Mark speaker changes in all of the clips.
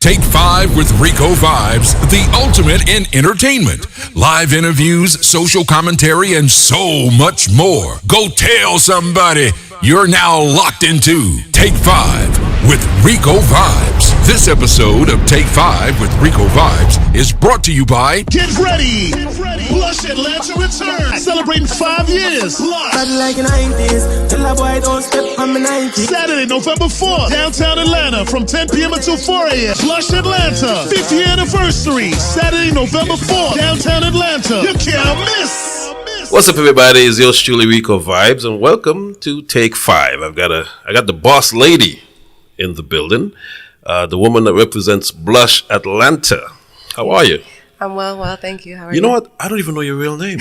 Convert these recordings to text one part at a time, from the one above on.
Speaker 1: Take 5 with Ricovibes, the ultimate in entertainment. Live interviews, social commentary, and so much more. Go tell somebody you're now locked into Take 5 with Ricovibes. This episode of Take 5 with Ricovibes is brought to you by
Speaker 2: Get ready! Blush Atlanta returns, celebrating 5 years.
Speaker 3: Bad like 90s, till a boy don't step on my 90s.
Speaker 2: Saturday, November 4th, downtown Atlanta, from 10 p.m. until 4 a.m. Blush Atlanta, 50th anniversary. Saturday, November 4th, downtown Atlanta. You can't miss.
Speaker 4: What's up, everybody? It's yours truly, Ricovibes, and welcome to Take 5. I got the boss lady in the building, the woman that represents Blush Atlanta. How are you?
Speaker 5: I'm well, thank you. How are you?
Speaker 4: You know what? I don't even know your real name,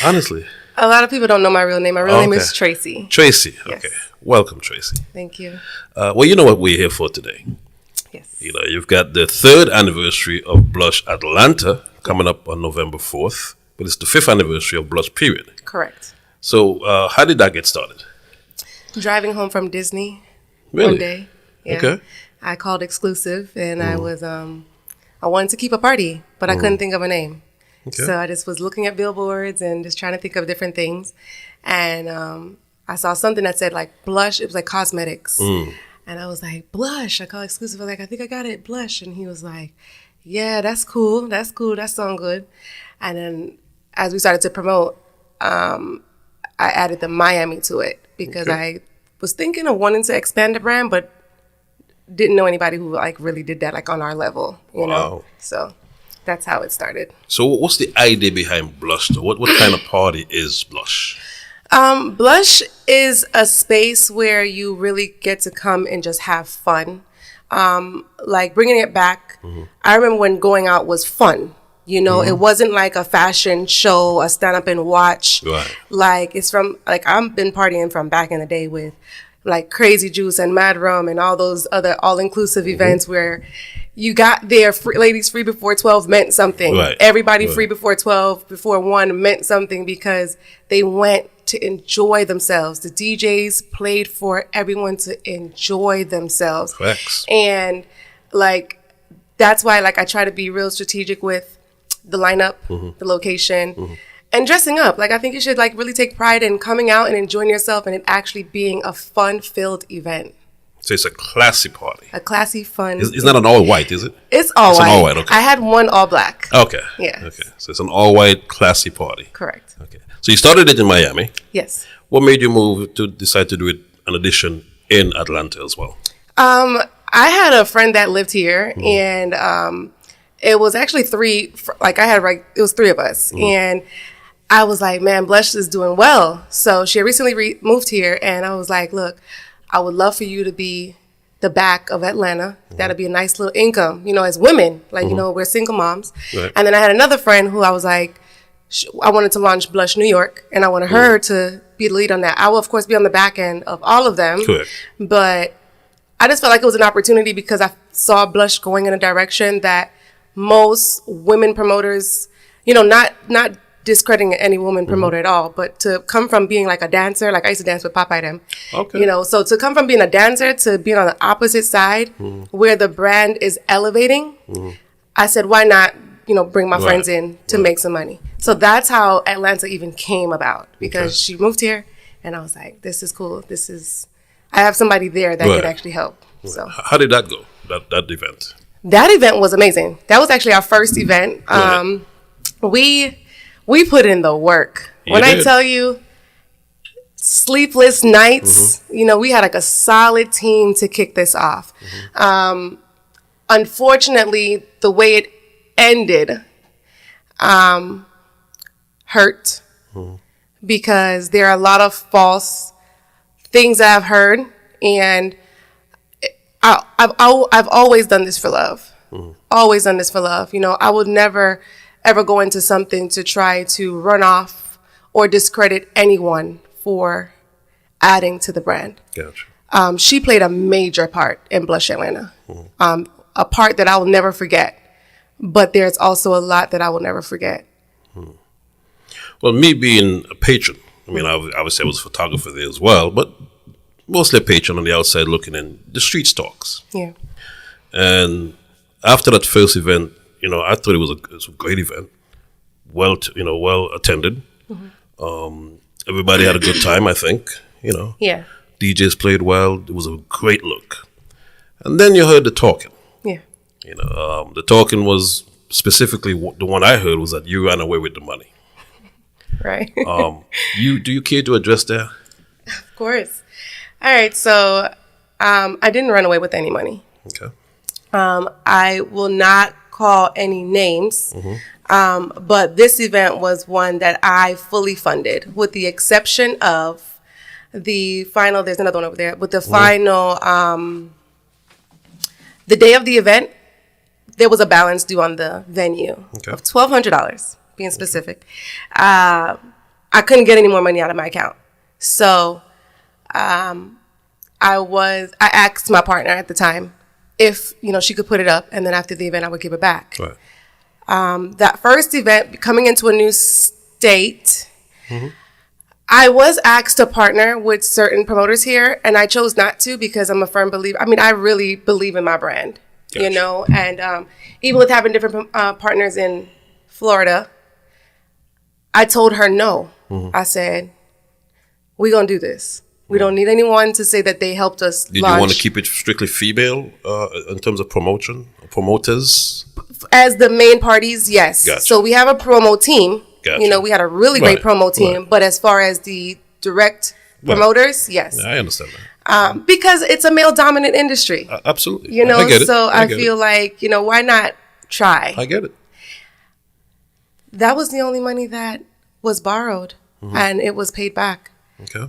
Speaker 4: honestly.
Speaker 5: A lot of people don't know my real name. My real name is Tracey.
Speaker 4: Tracey,
Speaker 5: Yes.
Speaker 4: okay. Welcome, Tracey.
Speaker 5: Thank you.
Speaker 4: Well, you know what we're here for today.
Speaker 5: Yes.
Speaker 4: You know, you've got the 3rd anniversary of Blush Atlanta coming up on November 4th, but it's the 5th anniversary of Blush, period.
Speaker 5: Correct.
Speaker 4: So, how did that get started?
Speaker 5: Driving home from Disney
Speaker 4: Really?
Speaker 5: one day. Yeah.
Speaker 4: Okay.
Speaker 5: I called exclusive and I was I wanted to keep a party, but I couldn't think of a name.
Speaker 4: Okay.
Speaker 5: So I just was looking at billboards and just trying to think of different things. And I saw something that said like blush. It was like cosmetics. And I was like, blush. I called exclusive. I was like, I think I got it, blush. And he was like, yeah, that's cool. That's cool. That sounds good. And then as we started to promote, I added the Miami to it because I was thinking of wanting to expand the brand, but didn't know anybody who like really did that like on our level, you know. So that's how it started.
Speaker 4: So what's the idea behind Blush though? What kind of party is Blush?
Speaker 5: Blush is a space where you really get to come and just have fun. Like bringing it back. I remember when going out was fun. You know, it wasn't like a fashion show, a stand up and watch.
Speaker 4: Right.
Speaker 5: Like it's from like I've been partying from back in the day with like Crazy Juice and Mad Rum and all those other all-inclusive events where you got there, ladies free before 12 meant something.
Speaker 4: Right.
Speaker 5: Everybody free before 12, before 1 meant something because they went to enjoy themselves. The DJs played for everyone to enjoy themselves.
Speaker 4: Facts.
Speaker 5: And like, that's why like I try to be real strategic with the lineup, the location, and dressing up. Like I think you should like really take pride in coming out and enjoying yourself and it actually being a fun-filled event.
Speaker 4: So it's a classy party.
Speaker 5: A classy, fun.
Speaker 4: It's not an all white, is it?
Speaker 5: It's all white.
Speaker 4: An all white, okay.
Speaker 5: I had one all black.
Speaker 4: Okay.
Speaker 5: Yes.
Speaker 4: Okay. So it's an all white classy party.
Speaker 5: Correct.
Speaker 4: Okay. So you started it in Miami.
Speaker 5: Yes.
Speaker 4: What made you move to decide to do it an edition in Atlanta as well?
Speaker 5: I had a friend that lived here and it was actually it was 3 of us. And I was like, man, Blush is doing well. So she had recently moved here and I was like, look, I would love for you to be the back of Atlanta. That'd be a nice little income, you know, as women, like, you know, we're single moms.
Speaker 4: Right.
Speaker 5: And then I had another friend who I was like, I wanted to launch Blush New York and I wanted her to be the lead on that. I will of course be on the back end of all of them.
Speaker 4: Correct.
Speaker 5: But I just felt like it was an opportunity because I saw Blush going in a direction that most women promoters, you know, not discrediting any woman promoter at all, but to come from being like a dancer, like I used to dance with Popeye them, you know, so to come from being a dancer to being on the opposite side where the brand is elevating, I said, why not, you know, bring my friends in to make some money. So that's how Atlanta even came about because she moved here and I was like, this is cool. I have somebody there that could actually help. So
Speaker 4: how did that go, that event?
Speaker 5: That event was amazing. That was actually our first event. We put in the work. When I tell you sleepless nights, you know, we had like a solid team to kick this off. Unfortunately, the way it ended hurt because there are a lot of false things that I've heard and I've always done this for love. Always done this for love. You know, I would never, ever go into something to try to run off or discredit anyone for adding to the brand.
Speaker 4: Gotcha.
Speaker 5: She played a major part in Blush Atlanta. A part that I will never forget. But there's also a lot that I will never forget.
Speaker 4: Well, me being a patron, I mean, obviously I was a photographer there as well, but mostly a patron on the outside looking in, the street talks.
Speaker 5: Yeah.
Speaker 4: And after that first event, I thought it was a great event, well attended. Everybody had a good time, I think.
Speaker 5: Yeah.
Speaker 4: DJs played well. It was a great look. And then you heard the talking.
Speaker 5: Yeah.
Speaker 4: The talking was specifically the one I heard was that you ran away with the money.
Speaker 5: Right.
Speaker 4: Do you care to address that?
Speaker 5: Of course. All right. So I didn't run away with any money.
Speaker 4: Okay.
Speaker 5: I will not call any names, but this event was one that I fully funded, with the exception of the final. There's another one over there. With the final, the day of the event, there was a balance due on the venue of $1,200, being specific. I couldn't get any more money out of my account, so I asked my partner at the time if she could put it up, and then after the event I would give it back.
Speaker 4: Right.
Speaker 5: That first event, coming into a new state, I was asked to partner with certain promoters here, and I chose not to because I'm a firm believer. I mean, I really believe in my brand,
Speaker 4: Gotcha.
Speaker 5: and even with having different partners in Florida, I told her no. I said, we're going to do this. We don't need anyone to say that they helped us
Speaker 4: Did
Speaker 5: launch.
Speaker 4: you want to keep it strictly female in terms of promoters?
Speaker 5: As the main parties, yes.
Speaker 4: Gotcha.
Speaker 5: So we have a promo team.
Speaker 4: Gotcha.
Speaker 5: We had a really great promo team.
Speaker 4: Right.
Speaker 5: But as far as the direct promoters, yes.
Speaker 4: I understand that.
Speaker 5: Because it's a male-dominant industry.
Speaker 4: Absolutely. I get it.
Speaker 5: So I
Speaker 4: get
Speaker 5: feel
Speaker 4: it.
Speaker 5: like, why not try?
Speaker 4: I get it.
Speaker 5: That was the only money that was borrowed, and it was paid back.
Speaker 4: Okay.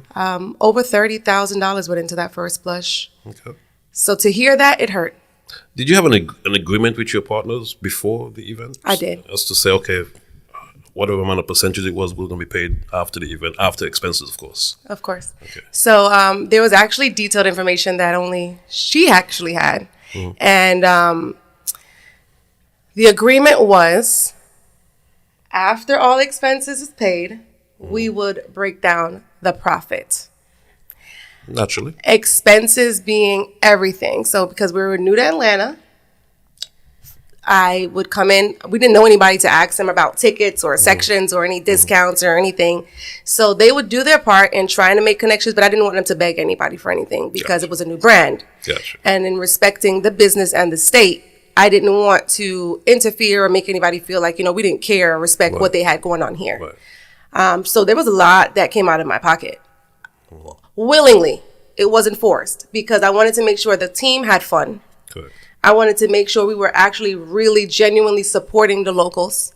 Speaker 5: Over $30,000 went into that first blush.
Speaker 4: Okay.
Speaker 5: So to hear that, it hurt.
Speaker 4: Did you have an agreement with your partners before the event?
Speaker 5: I did.
Speaker 4: As to say, okay, whatever amount of percentage it was going to be paid after the event, after expenses, of course.
Speaker 5: Of course.
Speaker 4: Okay.
Speaker 5: So there was actually detailed information that only she actually had. And the agreement was, after all expenses is paid, we would break down the profit.
Speaker 4: Naturally.
Speaker 5: Expenses being everything. So because we were new to Atlanta, I would come in. We didn't know anybody to ask them about tickets or sections or any discounts or anything. So they would do their part in trying to make connections, but I didn't want them to beg anybody for anything because it was a new brand.
Speaker 4: Gotcha.
Speaker 5: And in respecting the business and the state, I didn't want to interfere or make anybody feel like, we didn't care or respect what they had going on here.
Speaker 4: Right.
Speaker 5: So there was a lot that came out of my pocket. Willingly. It wasn't forced because I wanted to make sure the team had fun.
Speaker 4: Correct.
Speaker 5: I wanted to make sure we were actually really genuinely supporting the locals.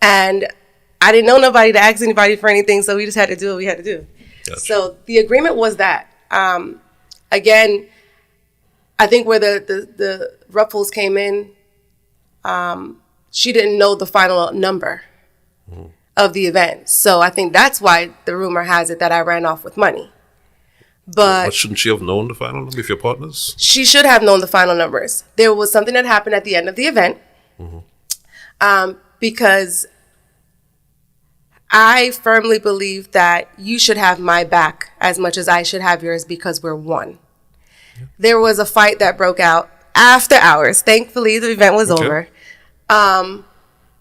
Speaker 5: And I didn't know nobody to ask anybody for anything, so we just had to do what we had to do.
Speaker 4: Gotcha.
Speaker 5: So the agreement was that. Again, I think where the ruffles came in, she didn't know the final number of the event. So I think that's why the rumor has it that I ran off with money. But
Speaker 4: shouldn't she have known the final number if your partners?
Speaker 5: she should have known the final numbers. There was something that happened at the end of the event because I firmly believe that you should have my back as much as I should have yours because we're one. There was a fight that broke out after hours. Thankfully, the event was over.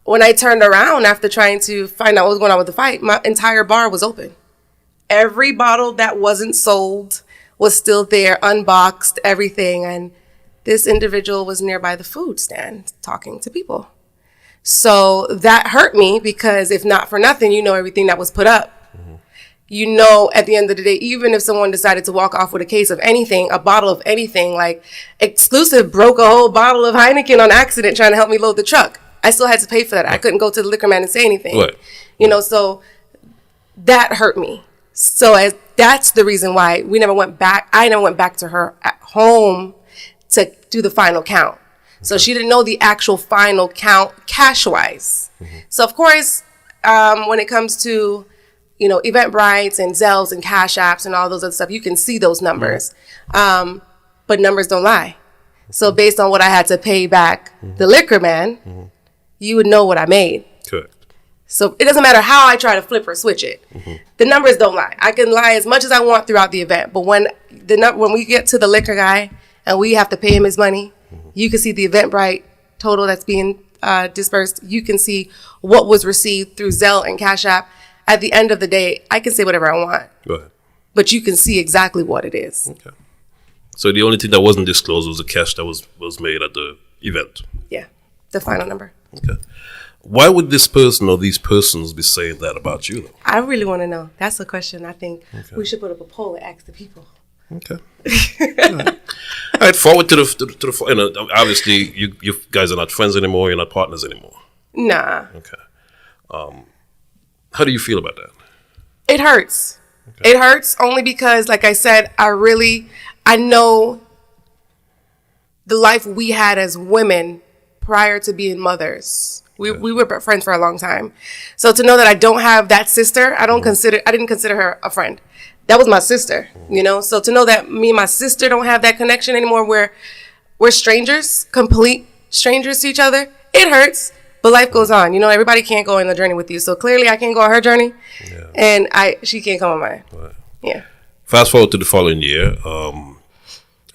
Speaker 5: When I turned around after trying to find out what was going on with the fight, my entire bar was open. Every bottle that wasn't sold was still there, unboxed, everything. And this individual was nearby the food stand talking to people. So that hurt me because if not for nothing, everything that was put up. At the end of the day, even if someone decided to walk off with a case of anything, a bottle of anything, like Exclusive broke a whole bottle of Heineken on accident trying to help me load the truck. I still had to pay for that. I couldn't go to the liquor man and say anything.
Speaker 4: Right.
Speaker 5: So that hurt me. So that's the reason why we never went back. I never went back to her at home to do the final count. So she didn't know the actual final count cash-wise. So, of course, when it comes to, Eventbrite and Zells and Cash Apps and all those other stuff, you can see those numbers. But numbers don't lie. So based on what I had to pay back the liquor man, you would know what I made.
Speaker 4: Correct.
Speaker 5: So it doesn't matter how I try to flip or switch it. The numbers don't lie. I can lie as much as I want throughout the event. But when we get to the liquor guy and we have to pay him his money, you can see the Eventbrite total that's being dispersed. You can see what was received through Zelle and Cash App. At the end of the day, I can say whatever I want.
Speaker 4: Go ahead.
Speaker 5: But you can see exactly what it is.
Speaker 4: Okay. So the only thing that wasn't disclosed was the cash that was made at the event.
Speaker 5: Yeah, the final number.
Speaker 4: Okay. Why would this person or these persons be saying that about you, though?
Speaker 5: I really want to know. That's a question I think we should put up a poll and ask the people.
Speaker 4: Okay. All right. Forward to the obviously, you guys are not friends anymore. You're not partners anymore.
Speaker 5: Nah.
Speaker 4: Okay. How do you feel about that?
Speaker 5: It hurts. Okay. It hurts only because, like I said, I know the life we had as women prior to being mothers. We were friends for a long time. So to know that I don't have that sister, I didn't consider her a friend. That was my sister, you know? So to know that me and my sister don't have that connection anymore, we're strangers, complete strangers to each other, it hurts. But life goes on. You know, everybody can't go on the journey with you. So clearly I can't go on her journey, and she can't come on mine. Right. Yeah.
Speaker 4: Fast forward to the following year. I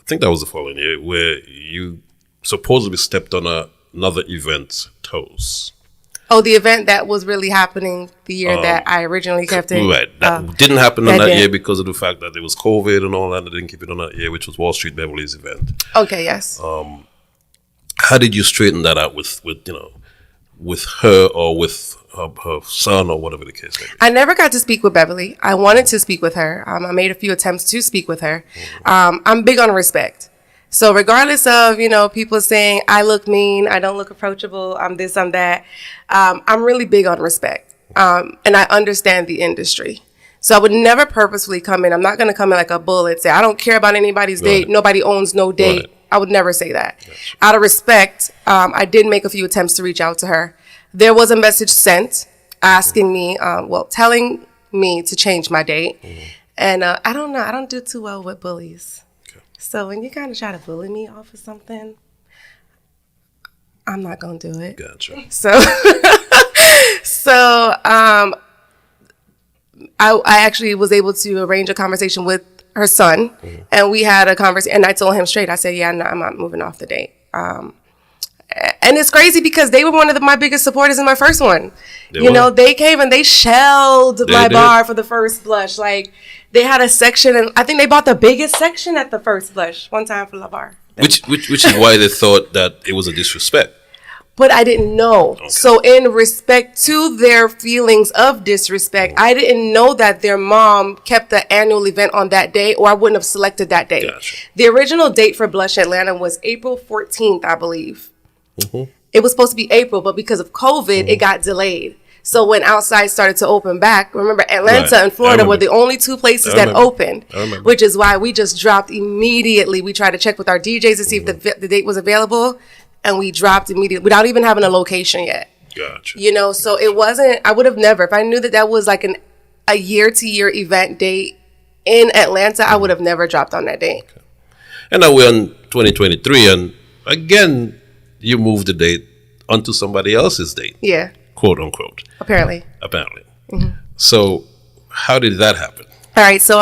Speaker 4: think that was the following year where you supposedly stepped on another event's toes. Oh,
Speaker 5: the event that was really happening the year that I originally kept it.
Speaker 4: Right. That didn't happen on that year because of the fact that there was COVID and all that. They didn't keep it on that year, which was Wall Street Beverly's event.
Speaker 5: Okay, yes.
Speaker 4: How did you straighten that out with her or with her son or whatever the case may be?
Speaker 5: I never got to speak with Beverly. I wanted to speak with her. I made a few attempts to speak with her. I'm big on respect. So regardless of, people saying I look mean, I don't look approachable, I'm this, I'm that, I'm really big on respect. And I understand the industry. So I would never purposefully come in. I'm not going to come in like a bull and say, I don't care about anybody's date. Nobody owns no date. Right. I would never say that. Gotcha. Out of respect, I did make a few attempts to reach out to her. There was a message sent asking me, telling me to change my date. And I don't know. I don't do too well with bullies. Okay. So when you kind of try to bully me off of something, I'm not going to do it.
Speaker 4: Gotcha.
Speaker 5: So I actually was able to arrange a conversation with her son, and we had a conversation, and I told him straight, I said, I'm not moving off the date. And it's crazy because they were one of my biggest supporters in my first one. They came and they shelled my bar for the first blush. Like, they had a section, and I think they bought the biggest section at the first blush one time for La Bar.
Speaker 4: Which is why they thought that it was a disrespect.
Speaker 5: But I didn't know. Okay. So in respect to their feelings of disrespect, I didn't know that their mom kept the annual event on that day, or I wouldn't have selected that day.
Speaker 4: Gotcha.
Speaker 5: The original date for Blush Atlanta was April 14th, I believe. Mm-hmm. It was supposed to be April, but because of COVID, it got delayed. So when outside started to open back, remember Atlanta and Florida were the only two places that opened, which is why we just dropped immediately. We tried to check with our DJs to see if the date was available. And we dropped immediately without even having a location yet.
Speaker 4: Gotcha.
Speaker 5: So it wasn't, I would have never, if I knew that was like a year-to-year event date in Atlanta, I would have never dropped on that date.
Speaker 4: Okay. And now we're in 2023, and again, you moved the date onto somebody else's date.
Speaker 5: Yeah.
Speaker 4: Quote unquote.
Speaker 5: Apparently.
Speaker 4: Mm-hmm. So how did that happen?
Speaker 5: All right. So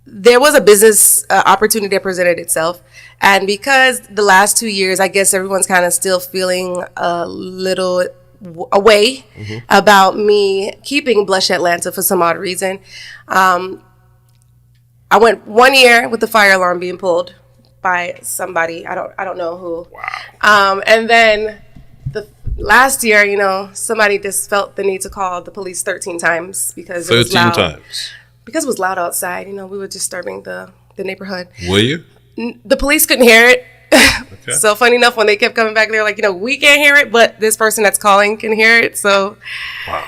Speaker 5: there was a business opportunity that presented itself. And because the last 2 years, I guess everyone's kind of still feeling a little away about me keeping Blush Atlanta for some odd reason. I went 1 year with the fire alarm being pulled by somebody. I don't know who.
Speaker 4: Wow.
Speaker 5: And then the last year, somebody just felt the need to call the police 13 times because it was loud.
Speaker 4: 13 times.
Speaker 5: Because it was loud outside. We were disturbing the neighborhood.
Speaker 4: Were you?
Speaker 5: The police couldn't hear it. Okay. So funny enough, when they kept coming back, they were like, we can't hear it, but this person that's calling can hear it. So,
Speaker 4: wow.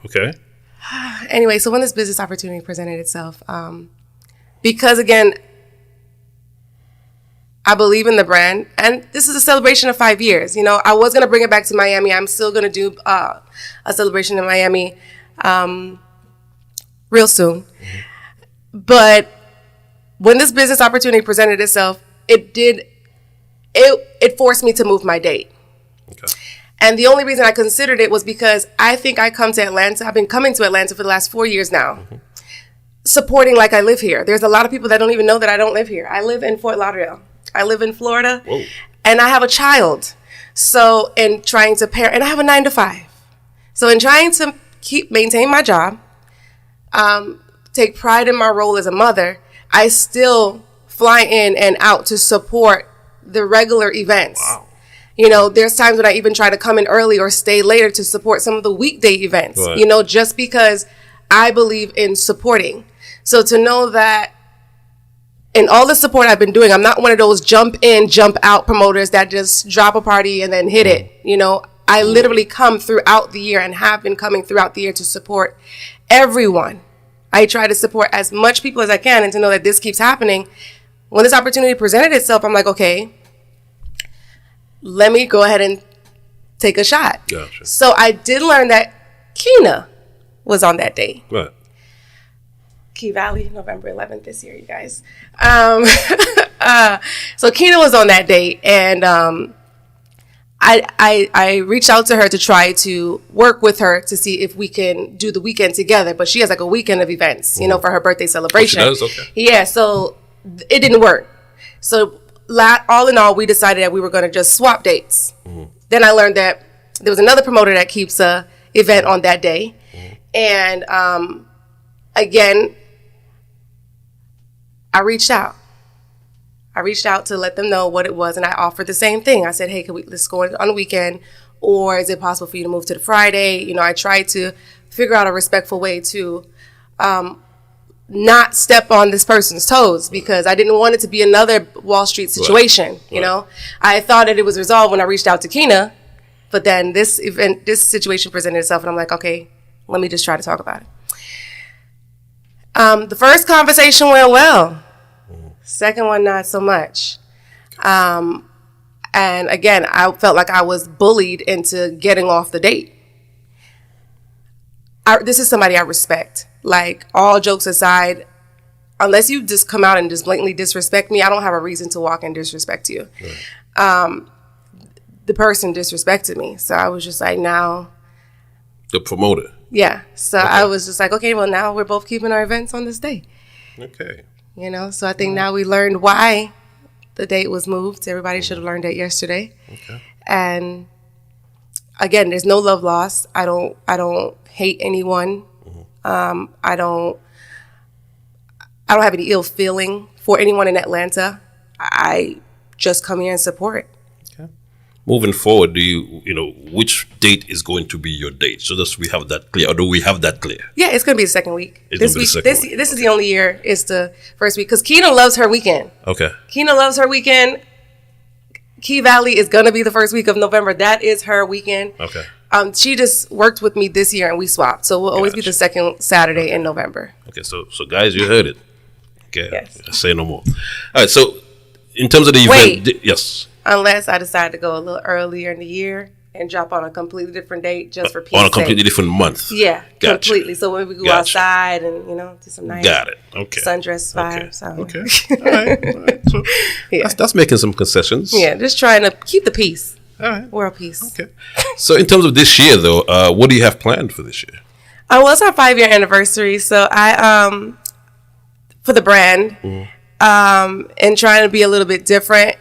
Speaker 4: Okay.
Speaker 5: Anyway, so when this business opportunity presented itself, because again, I believe in the brand, and this is a celebration of 5 years. I was gonna bring it back to Miami. I'm still gonna do a celebration in Miami real soon, but when this business opportunity presented itself, it forced me to move my date. Okay. And the only reason I considered it was because I think I come to Atlanta. I've been coming to Atlanta for the last 4 years now, supporting like I live here. There's a lot of people that don't even know that I don't live here. I live in Fort Lauderdale. I live in Florida.
Speaker 4: Whoa.
Speaker 5: And I have a child. So in trying to parent, and I have a 9 to 5. So in trying to maintain my job, take pride in my role as a mother, I still fly in and out to support the regular events.
Speaker 4: Wow.
Speaker 5: You know, there's times when I even try to come in early or stay later to support some of the weekday events,
Speaker 4: Right.
Speaker 5: you know, just because I believe in supporting. So to know that in all the support I've been doing, I'm not one of those jump in, jump out promoters that just drop a party and then hit it. You know, I literally come throughout the year and have been coming throughout the year to support everyone. I try to support as much people as I can, and to know that this keeps happening. When this opportunity presented itself, I'm like, okay, let me go ahead and take a shot.
Speaker 4: Gotcha.
Speaker 5: So I did learn that Kina was on that day.
Speaker 4: Right.
Speaker 5: Key Valley, November 11th this year, you guys. So Kina was on that date, and I reached out to her to try to work with her to see if we can do the weekend together. But she has like a weekend of events, you know, for her birthday celebration.
Speaker 4: Oh, she does? Okay.
Speaker 5: Yeah, so it didn't work. So all in all, we decided that we were going to just swap dates. Then I learned that there was another promoter that keeps a event on that day. And again, I reached out. To let them know what it was, and I offered the same thing. I said, hey, let's go on the weekend, or is it possible for you to move to the Friday? You know, I tried to figure out a respectful way to not step on this person's toes, because I didn't want it to be another Wall Street situation. You know, I thought that it was resolved when I reached out to Kina, but then this situation presented itself, and I'm like, okay, let me just try to talk about it. The first conversation went well. Second one, not so much. And again, I felt like I was bullied into getting off the date. This is somebody I respect. Like, all jokes aside, unless you just come out and just blatantly disrespect me, I don't have a reason to walk and disrespect you. Right. The person disrespected me. So I was just like, now.
Speaker 4: The promoter.
Speaker 5: Yeah. So okay. I was just like, okay, well, now we're both keeping our events on this day.
Speaker 4: Okay.
Speaker 5: You know, so I think now we learned why the date was moved. Everybody should have learned that yesterday. Okay. And again, there's no love lost. I don't hate anyone. I don't have any ill feeling for anyone in Atlanta. I just come here and support.
Speaker 4: Okay. Moving forward, which date is going to be your date? So that we have that clear, or do we have that clear?
Speaker 5: Yeah, it's going to be the second week.
Speaker 4: This
Speaker 5: is the only year it's the first week, because Kina loves her weekend.
Speaker 4: Okay.
Speaker 5: Kina loves her weekend. Key Valley is going to be the first week of November. That is her weekend. Okay. She just worked with me this year, and we swapped. So we'll always be the second Saturday in November.
Speaker 4: Okay, so guys, you heard it. Okay.
Speaker 5: Yes.
Speaker 4: Say no more. All right, so in terms of the event, yes.
Speaker 5: Unless I decide to go a little earlier in the year and drop on a completely different date just for peace.
Speaker 4: On a completely different month.
Speaker 5: Yeah, gotcha. Completely. So when we go outside and, do some nice sundress vibes.
Speaker 4: Okay. All right. So that's making some concessions.
Speaker 5: Yeah, just trying to keep the peace.
Speaker 4: All right.
Speaker 5: World peace.
Speaker 4: Okay. So in terms of this year, though, what do you have planned for this year?
Speaker 5: Well, it's our 5-year anniversary. So I, for the brand, and trying to be a little bit different,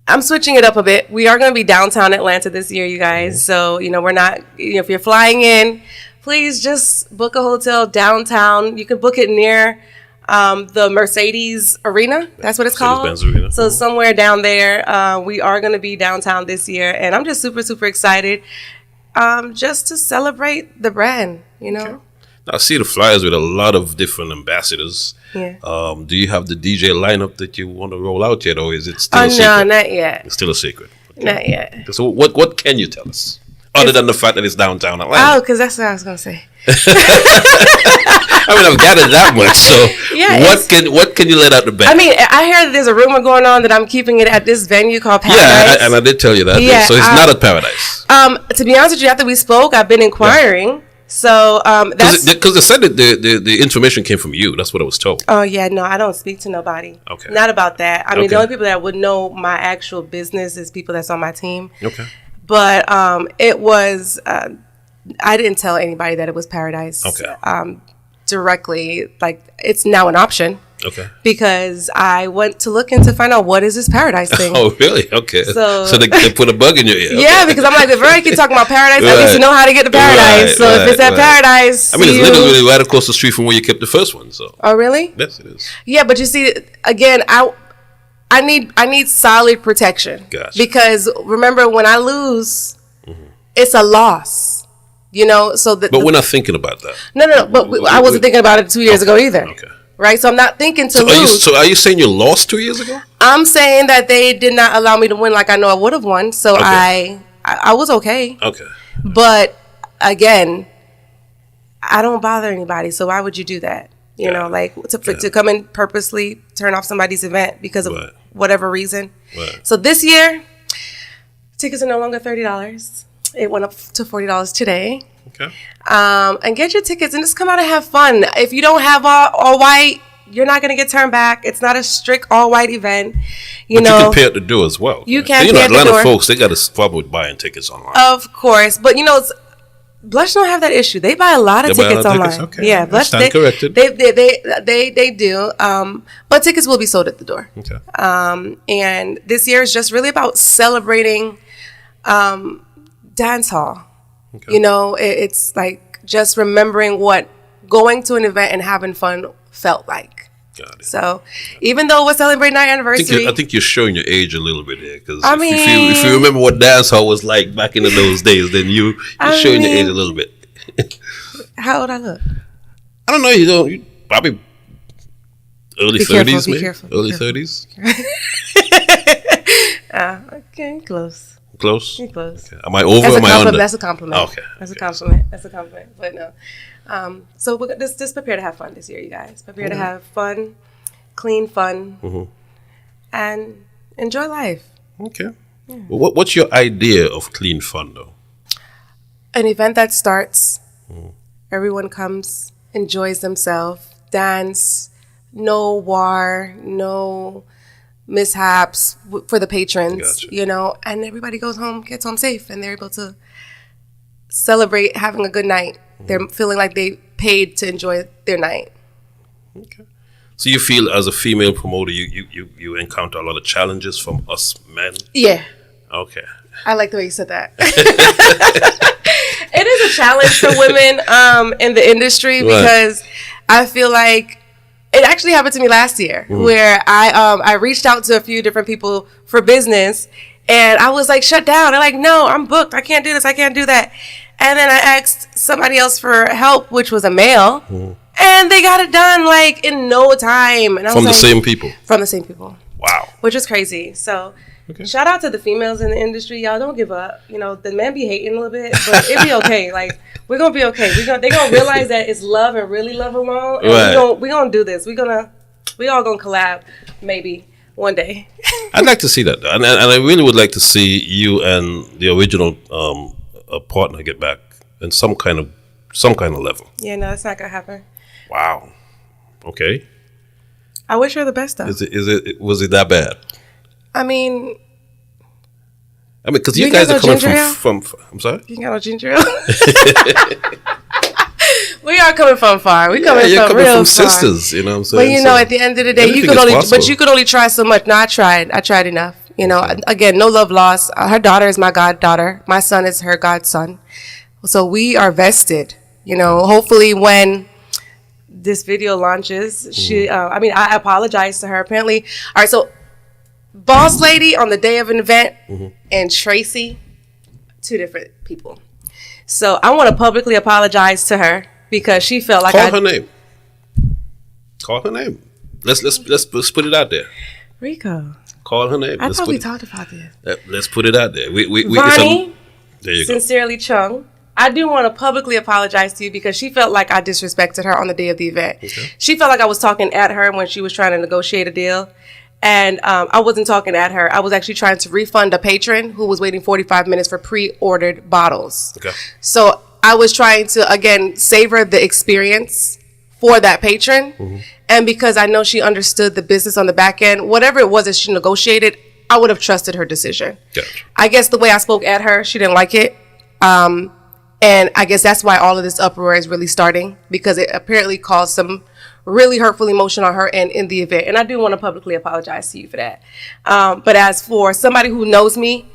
Speaker 5: I'm switching it up a bit. We are going to be downtown Atlanta this year, you guys. So, we're not, if you're flying in, please just book a hotel downtown. You can book it near the Mercedes Arena. That's what it's called. Arena. So somewhere down there, we are going to be downtown this year. And I'm just super, super excited just to celebrate the brand, Okay.
Speaker 4: I see the flyers with a lot of different ambassadors.
Speaker 5: Yeah.
Speaker 4: Do you have the DJ lineup that you want to roll out yet, or is it still a secret?
Speaker 5: No, not yet.
Speaker 4: It's still a secret.
Speaker 5: Okay. Not yet.
Speaker 4: So what can you tell us, other than the fact that it's downtown Atlanta?
Speaker 5: Oh, because that's what I was going to say.
Speaker 4: I mean, I've gathered that much. So yeah, what can you let out the bag?
Speaker 5: I mean, I hear that there's a rumor going on that I'm keeping it at this venue called Paradise.
Speaker 4: Yeah, and I did tell you that. Yeah, so it's not at Paradise.
Speaker 5: To be honest with you, after we spoke, I've been inquiring. Yeah. So that's
Speaker 4: because they said that the information came from you. That's what I was told.
Speaker 5: Oh yeah, no, I don't speak to nobody.
Speaker 4: Okay,
Speaker 5: not about that. I mean, the only people that would know my actual business is people that's on my team.
Speaker 4: Okay,
Speaker 5: but it was I didn't tell anybody that it was Paradise.
Speaker 4: Okay,
Speaker 5: directly, like it's now an option.
Speaker 4: Okay.
Speaker 5: Because I went to look into find out what is this paradise thing.
Speaker 4: Oh, really? Okay. So they put a bug in your ear. Okay.
Speaker 5: Yeah, because I'm like, if I keep talking about paradise, I need to know how to get to paradise. If it's at paradise,
Speaker 4: I mean, it's literally right across the street from where you kept the first one. So.
Speaker 5: Oh, really?
Speaker 4: Yes, it is.
Speaker 5: Yeah, but you see, again, I need solid protection.
Speaker 4: Gotcha.
Speaker 5: Because remember, when I lose, it's a loss. You know,
Speaker 4: but we're not thinking about that.
Speaker 5: No. But I wasn't thinking about it 2 years ago either. Okay. Right, so I'm not thinking to lose.
Speaker 4: So are you saying you lost 2 years ago?
Speaker 5: I'm saying that they did not allow me to win like I know I would have won. So I was okay.
Speaker 4: Okay.
Speaker 5: But again, I don't bother anybody. So why would you do that? You know, like to come and purposely turn off somebody's event because of whatever reason. Right. So this year, tickets are no longer $30. It went up to $40 today. Okay. And get your tickets and just come out and have fun. If you don't have all white, you're not going to get turned back. It's not a strict all white event. You can
Speaker 4: pay at the door as well.
Speaker 5: You can.
Speaker 4: Pay at the door. Atlanta folks, they got to trouble with buying tickets online.
Speaker 5: Of course, but Blush don't have that issue. They buy a lot of tickets online.
Speaker 4: Okay.
Speaker 5: Yeah, Blush. They do. But tickets will be sold at the door. Okay. And this year is just really about celebrating dance hall. Okay. You know, it's like just remembering what going to an event and having fun felt like. Got it. So, even though we're celebrating our anniversary,
Speaker 4: I think you're showing your age a little bit here. Because if you remember what dance hall was like back in those days, then you're showing your age a little bit.
Speaker 5: How old I look?
Speaker 4: I don't know. You probably early 30s, maybe.
Speaker 5: Careful.
Speaker 4: Early 30s.
Speaker 5: Okay, close.
Speaker 4: Close?
Speaker 5: Close.
Speaker 4: Okay. Am I over or am I under?
Speaker 5: That's a compliment.
Speaker 4: Oh, okay.
Speaker 5: That's a compliment. That's a compliment. But no. So we're just prepare to have fun this year, you guys. Prepare to have fun, clean fun, and enjoy life.
Speaker 4: Okay. Yeah. Well, what's your idea of clean fun, though?
Speaker 5: An event that starts, everyone comes, enjoys themselves, dance, no war, no mishaps for the patrons, gotcha. And everybody gets home safe, and they're able to celebrate having a good night. They're feeling like they paid to enjoy their night.
Speaker 4: Okay. So you feel as a female promoter, you encounter a lot of challenges from us men?
Speaker 5: Yeah.
Speaker 4: Okay.
Speaker 5: I like the way you said that. It is a challenge for women in the industry because I feel like it actually happened to me last year where I reached out to a few different people for business and I was like shut down. They're like, no, I'm booked. I can't do this. I can't do that. And then I asked somebody else for help, which was a male, and they got it done like in no time. And I
Speaker 4: was the same people? From
Speaker 5: the same people.
Speaker 4: Wow.
Speaker 5: Which is crazy. So shout out to the females in the industry. Y'all don't give up. The men be hating a little bit, but it be okay. Like, we're going to be okay. They going to realize that it's love and really love alone. And we gonna do this. We all going to collab maybe one day.
Speaker 4: I'd like to see that, though. And I really would like to see you and the original partner get back in some kind of level.
Speaker 5: Yeah, no, that's not going to happen.
Speaker 4: Wow. Okay.
Speaker 5: I wish her the best, though.
Speaker 4: Was it that bad?
Speaker 5: I mean,
Speaker 4: because you guys are coming from I'm sorry?
Speaker 5: You got no ginger ale? We are coming from far. We're coming from real far.
Speaker 4: Sisters, you know what I'm saying?
Speaker 5: But at the end of the day, you could only try so much. No, I tried enough. Again, no love lost. Her daughter is my goddaughter. My son is her godson. So we are vested. Hopefully when this video launches, I apologize to her. Apparently, all right. So, boss lady on the day of an event and Tracey, two different people. So I want to publicly apologize to her because she felt like
Speaker 4: Call her name. Let's put it out there.
Speaker 5: Rico.
Speaker 4: Call her name.
Speaker 5: I thought we talked about this.
Speaker 4: Let's put it out there.
Speaker 5: Vonnie,
Speaker 4: there you
Speaker 5: sincerely Chung. I do want to publicly apologize to you because she felt like I disrespected her on the day of the event. Okay. She felt like I was talking at her when she was trying to negotiate a deal. And I wasn't talking at her. I was actually trying to refund a patron who was waiting 45 minutes for pre-ordered bottles. Okay. So I was trying to, again, savor the experience for that patron. And because I know she understood the business on the back end, whatever it was that she negotiated, I would have trusted her decision. Gotcha. I guess the way I spoke at her, she didn't like it. And I guess that's why all of this uproar is really starting, because it apparently caused some really hurtful emotion on her end in the event. And I do want to publicly apologize to you for that. But as for somebody who knows me,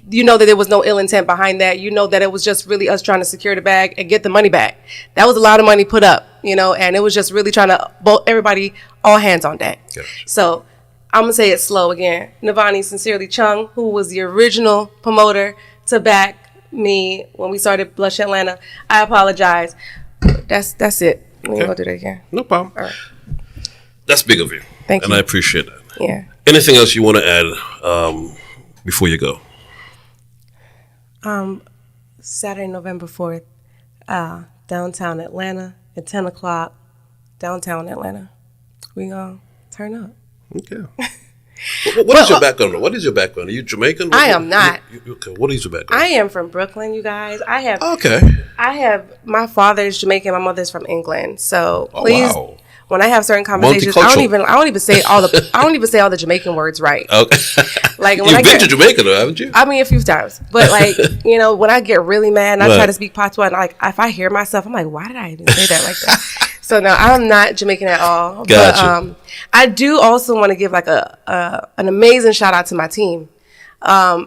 Speaker 5: you know that there was no ill intent behind that. You know that it was just really us trying to secure the bag and get the money back. That was a lot of money put up, and it was just really trying to everybody, all hands on deck. Gotcha. So I'm going to say it slow again. Navani Sincerely Chung, who was the original promoter to back me when we started Blush Atlanta, I apologize. That's it. We ain't going to do that again.
Speaker 4: No problem. All right. That's big of you.
Speaker 5: Thank you.
Speaker 4: And I appreciate that.
Speaker 5: Yeah.
Speaker 4: Anything else you want to add before you go?
Speaker 5: Saturday, November 4th, downtown Atlanta at 10 o'clock, downtown Atlanta. We gonna turn up.
Speaker 4: Okay. What is your background? What is your background? Are you Jamaican?
Speaker 5: I am not.
Speaker 4: Okay. What is your background?
Speaker 5: I am from Brooklyn, you guys.
Speaker 4: Okay.
Speaker 5: My father is Jamaican. My mother's from England. So please,
Speaker 4: wow.
Speaker 5: When I have certain conversations, I don't even say all the Jamaican words right. Okay. Like when
Speaker 4: You've been to Jamaica though, haven't you?
Speaker 5: I mean, a few times, but when I get really mad and I try to speak patois, and if I hear myself, I'm like, why did I even say that like that? So no, I'm not Jamaican at all.
Speaker 4: Gotcha.
Speaker 5: But I do also want to give an amazing shout out to my team.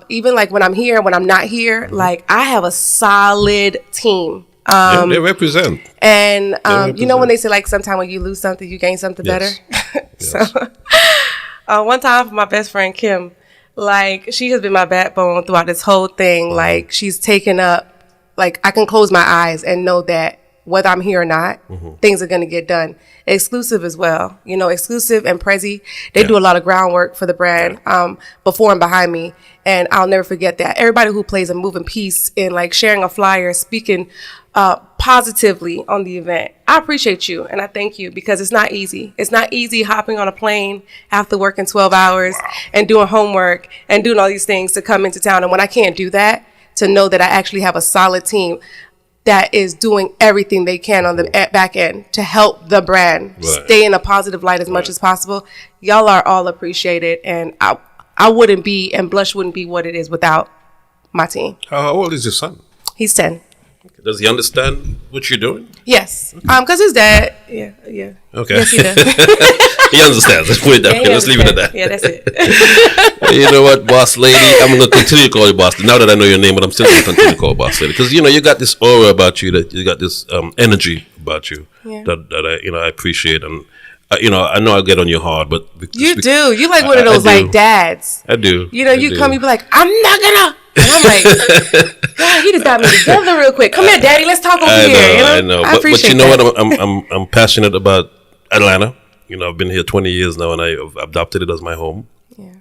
Speaker 5: Even when I'm here, when I'm not here, I have a solid team.
Speaker 4: They represent.
Speaker 5: And when they say sometimes when you lose something, you gain something better. So one time for my best friend Kim, she has been my backbone throughout this whole thing. She's taken up. I can close my eyes and know that whether I'm here or not, things are going to get done. Exclusive as well. Exclusive and Prezi, they do a lot of groundwork for the brand before and behind me. And I'll never forget that. Everybody who plays a moving piece in sharing a flyer, speaking positively on the event. I appreciate you and I thank you because it's not easy. It's not easy hopping on a plane after working 12 hours and doing homework and doing all these things to come into town. And when I can't do that, to know that I actually have a solid team that is doing everything they can on the back end to help the brand stay in a positive light as much as possible. Y'all are all appreciated, and I wouldn't be, and Blush wouldn't be what it is without my team.
Speaker 4: How old is your son?
Speaker 5: He's 10.
Speaker 4: Does he understand what you're doing?
Speaker 5: Yes. Because his dad, yeah.
Speaker 4: Okay.
Speaker 5: Yes, he does.
Speaker 4: He understands. Let's put it that way. Let's leave it at that.
Speaker 5: Yeah, that's it.
Speaker 4: You know what, boss lady? I'm going to continue to call you boss. Now that I know your name, but I'm still going to continue to call you boss lady. Because, you got this aura about you, that you got this energy about you that I appreciate. And, I know I get on your hard, but...
Speaker 5: You do. You like one of those, dads.
Speaker 4: I do.
Speaker 5: You come, you be like, I'm not going to... And I'm like, God, he just got me together real quick. Come here, Daddy. Let's talk over here.
Speaker 4: I know. But you know what? I'm passionate about Atlanta. I've been here 20 years now, and I've adopted it as my home. Yeah.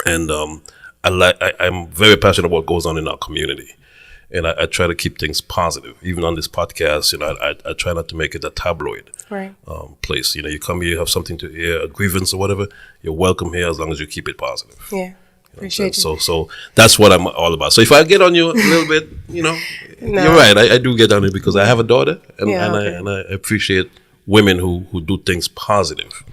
Speaker 4: And I'm very passionate about what goes on in our community, and I try to keep things positive. Even on this podcast, I try not to make it a tabloid place. You come here, you have something to hear, a grievance or whatever. You're welcome here as long as you keep it positive.
Speaker 5: Yeah. Appreciate you.
Speaker 4: So that's what I'm all about. So if I get on you a little bit, no. You're right. I do get on you because I have a daughter, and I appreciate women who do things positive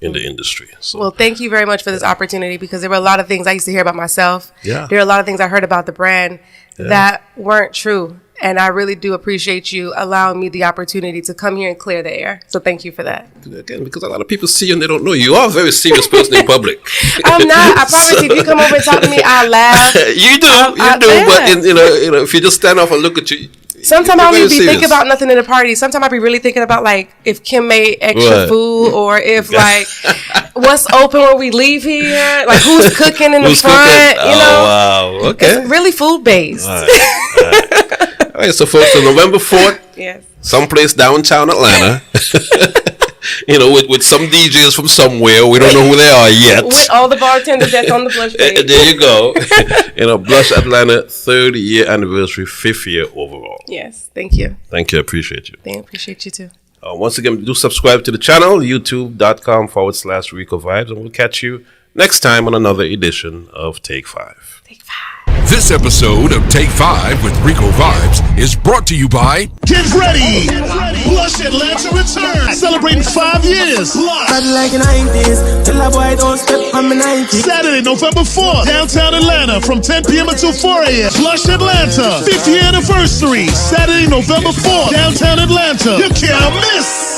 Speaker 4: in the industry. So.
Speaker 5: Well, thank you very much for this opportunity because there were a lot of things I used to hear about myself.
Speaker 4: Yeah.
Speaker 5: There are a lot of things I heard about the brand that weren't true. And I really do appreciate you allowing me the opportunity to come here and clear the air. So thank you for that.
Speaker 4: Again, because a lot of people see you and they don't know you. You are a very serious person in public.
Speaker 5: I'm not. I promise you, if you come over and talk to me, I'll laugh.
Speaker 4: You do. But if you just stand off and look at you.
Speaker 5: Sometimes I don't even be thinking about nothing at a party. Sometimes I be really thinking about if Kim made extra food or if what's open when we leave here, who's cooking in the front.
Speaker 4: Wow. Okay.
Speaker 5: It's really food based.
Speaker 4: All right. So folks, on November 4th,
Speaker 5: yes,
Speaker 4: someplace downtown Atlanta. With some DJs from somewhere. We don't know who they are yet.
Speaker 5: With all the bartenders that's on the Blush page.
Speaker 4: There you go. Blush Atlanta 3rd year anniversary, 5th year overall.
Speaker 5: Yes, thank you.
Speaker 4: Thank you. I appreciate you.
Speaker 5: I appreciate you too.
Speaker 4: Once again, do subscribe to the channel, youtube.com/Ricovibes, and we'll catch you next time on another edition of Take 5.
Speaker 5: Take 5.
Speaker 1: This episode of Take 5 with Ricovibes is brought to you by...
Speaker 2: Get ready! Blush Atlanta returns, celebrating 5 years.
Speaker 3: Bad like 90s, till a boy don't step on my 90s.
Speaker 2: Saturday, November 4th, downtown Atlanta, from 10 p.m. until 4 a.m. Blush Atlanta, 50th anniversary. Saturday, November 4th, downtown Atlanta. You can't miss.